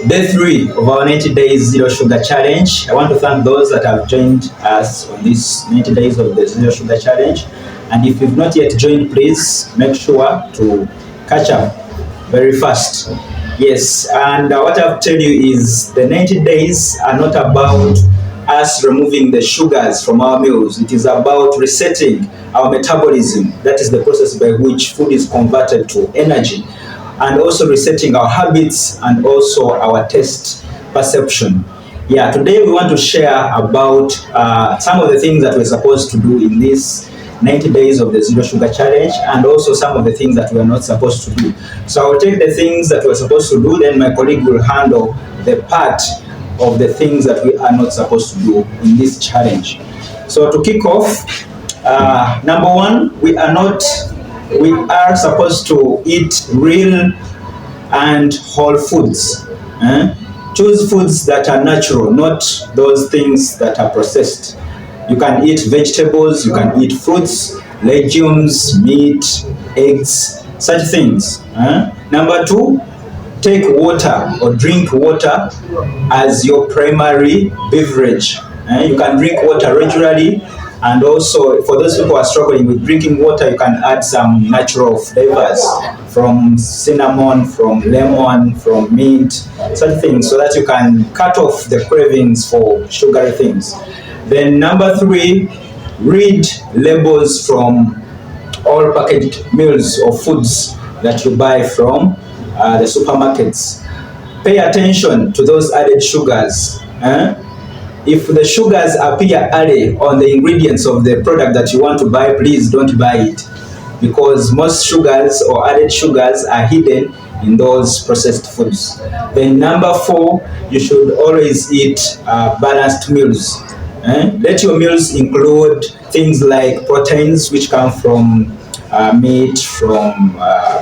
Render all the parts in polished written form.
Day 3 of our 90 days zero sugar challenge. I want to thank those that have joined us on this 90 days of the zero sugar challenge. And if you've not yet joined, please make sure to catch up very fast. Yes, and what I'll tell you is the 90 days are not about us removing the sugars from our meals. It is about resetting our metabolism. That is the process by which food is converted to energy, and also resetting our habits and also our taste perception. Yeah, today we want to share about some of the things that we're supposed to do in this 90 days of the zero sugar challenge, and also some of the things that we are not supposed to do. So I will take the things that we're supposed to do, then my colleague will handle the part of the things that we are not supposed to do in this challenge. So to kick off, number one, we are supposed to eat real and whole foods. Choose foods that are natural, not those things that are processed. You can eat vegetables, you can eat fruits, legumes, meat, eggs, such things. Number two, take water or drink water as your primary beverage. You can drink water regularly, and also for those people who are struggling with drinking water, you can add some natural flavors from cinnamon, from lemon, from mint, such things, so that you can cut off the cravings for sugary things. Then number three, read labels from all packaged meals or foods that you buy from the supermarkets. Pay attention to those added sugars. If the sugars appear early on the ingredients of the product that you want to buy, please don't buy it, because most sugars or added sugars are hidden in those processed foods. Then number four, you should always eat balanced meals. Let your meals include things like proteins, which come from meat, from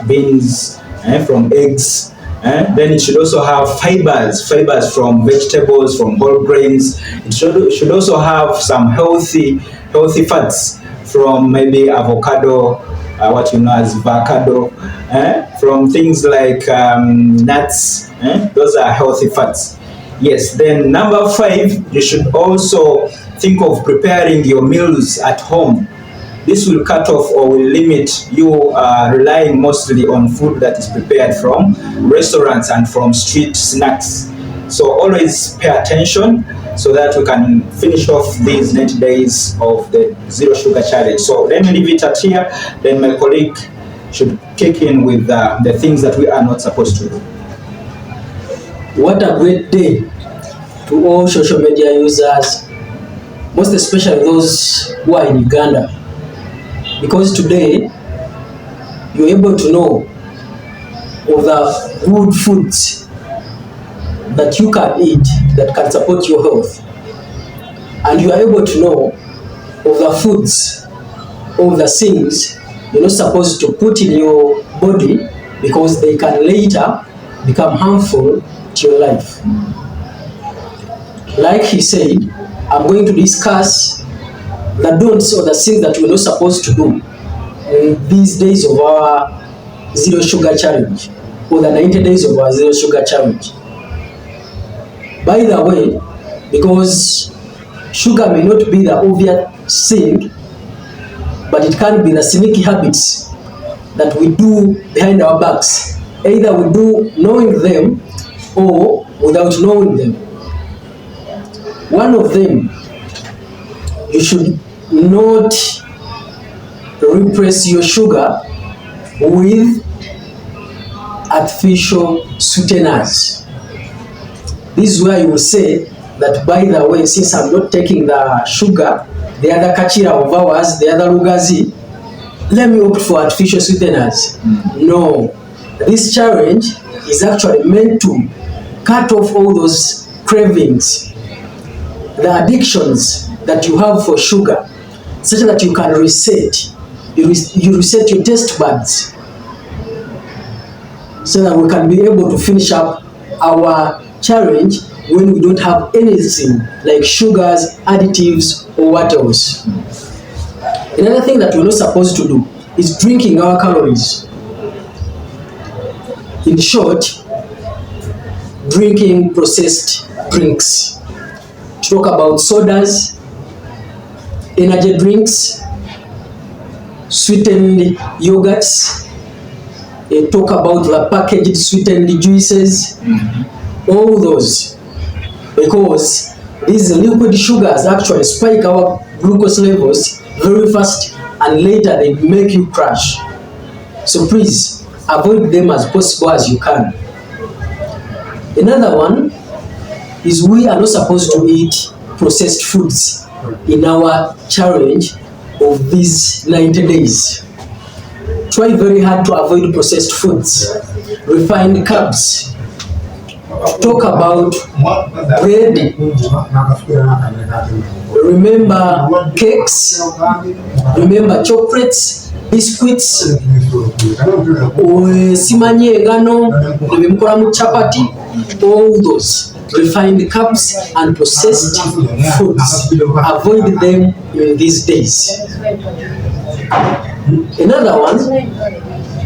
beans, from eggs. Then it should also have fibers from vegetables, from whole grains. It should also have some healthy fats from maybe avocado, what you know as avocado, from things like nuts. Those are healthy fats. Yes, then number five, you should also think of preparing your meals at home. This will cut off or will limit you relying mostly on food that is prepared from restaurants and from street snacks. So always pay attention so that we can finish off these 90 days of the zero sugar challenge. So let me leave it at here, then my colleague should kick in with the things that we are not supposed to do. What a great day to all social media users, most especially those who are in Uganda, because today you're able to know of the good foods that you can eat that can support your health, and you are able to know of the foods, of the things you're not supposed to put in your body because they can later become harmful to your life. Like he said, I'm going to discuss the don'ts or the things that we're not supposed to do in these days of our zero sugar challenge, or the 90 days of our zero sugar challenge. By the way, because sugar may not be the obvious thing, but it can be the sneaky habits that we do behind our backs. Either we do knowing them or without knowing them. One of them, you should not replace your sugar with artificial sweeteners. This is where you will say that, by the way, since I'm not taking the sugar, the other kachira of ours, the other lugazi, let me opt for artificial sweeteners. No, this challenge is actually meant to cut off all those cravings, the addictions that you have for sugar, such that you can reset. You reset your taste buds so that we can be able to finish up our challenge when we don't have anything like sugars, additives, or what else. Another thing that we're not supposed to do is drinking our calories. In short, drinking processed drinks. Talk about sodas, energy drinks, sweetened yogurts. Talk about the packaged sweetened juices. All those, because these liquid sugars actually spike our glucose levels very fast, and later they make you crash. So please avoid them as possible as you can. Another one is we are not supposed to eat processed foods in our challenge of these 90 days. Try very hard to avoid processed foods, refined carbs. Talk about bread. Remember cakes. Remember chocolates, biscuits. Simanye engano, nebimukora mu chapati. All those refined carbs and processed foods. Avoid them in these days. Another one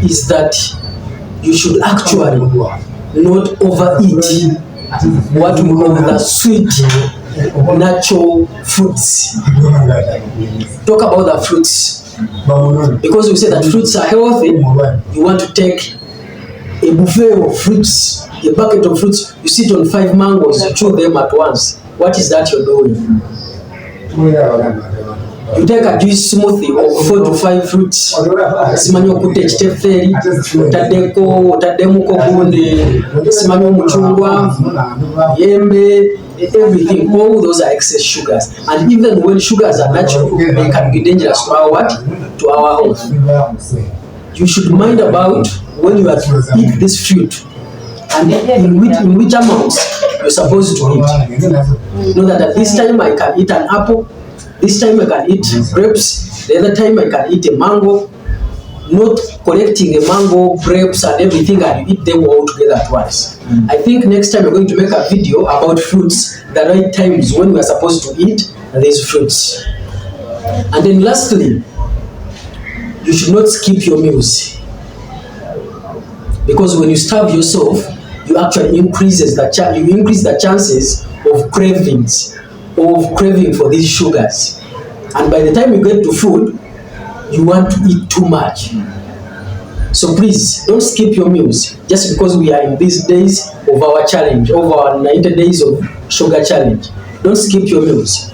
is that you should actually not overeat what we call the sweet natural fruits. Talk about the fruits, because we say that fruits are healthy. You want to take a buffet of fruits, a bucket of fruits, you sit on 5 mangoes, you chew them at once. What is that you're doing? You take a juice smoothie of 4 to 5 fruits. Simanyi okutta ekitefeeri, otaddemuko gundi, simanyi omucungwa, yembe, everything. All those are excess sugars. And even when sugars are natural, they can be dangerous to our what? To our health. You should mind about when you are to eat this fruit and in which amounts you're supposed to eat. Know that at this time I can eat an apple, this time I can eat grapes, the other time I can eat a mango. Not collecting a mango, grapes and everything and you eat them all together at once. I think next time we're going to make a video about fruits, the right times when we are supposed to eat these fruits. And then lastly, you should not skip your meals. Because when you starve yourself, you actually increase the chances of craving for these sugars. And by the time you get to food, you want to eat too much. So please, don't skip your meals just because we are in these days of our challenge, of our 90 days of sugar challenge. Don't skip your meals.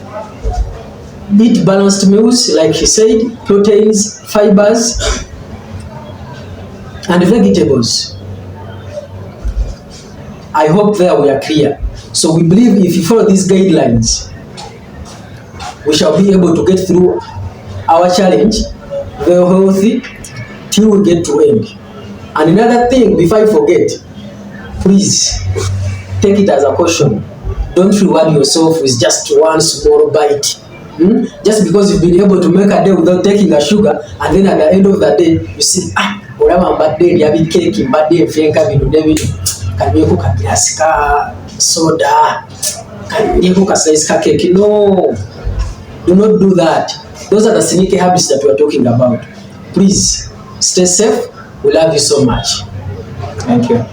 Eat balanced meals, like he said, proteins, fibers, and vegetables. I hope there we are clear. So we believe if you follow these guidelines, we shall be able to get through our challenge very healthy till we get to end. And another thing, before I forget, please take it as a caution. Don't reward yourself with just one small bite. Just because you've been able to make a day without taking a sugar, and then at the end of the day, you see, whatever bad day, you have cake, bad day, can you cook a glass soda? Can you cook a slice cake? No, do not do that. Those are the sneaky habits that we are talking about. Please stay safe. We love you so much. Thank you.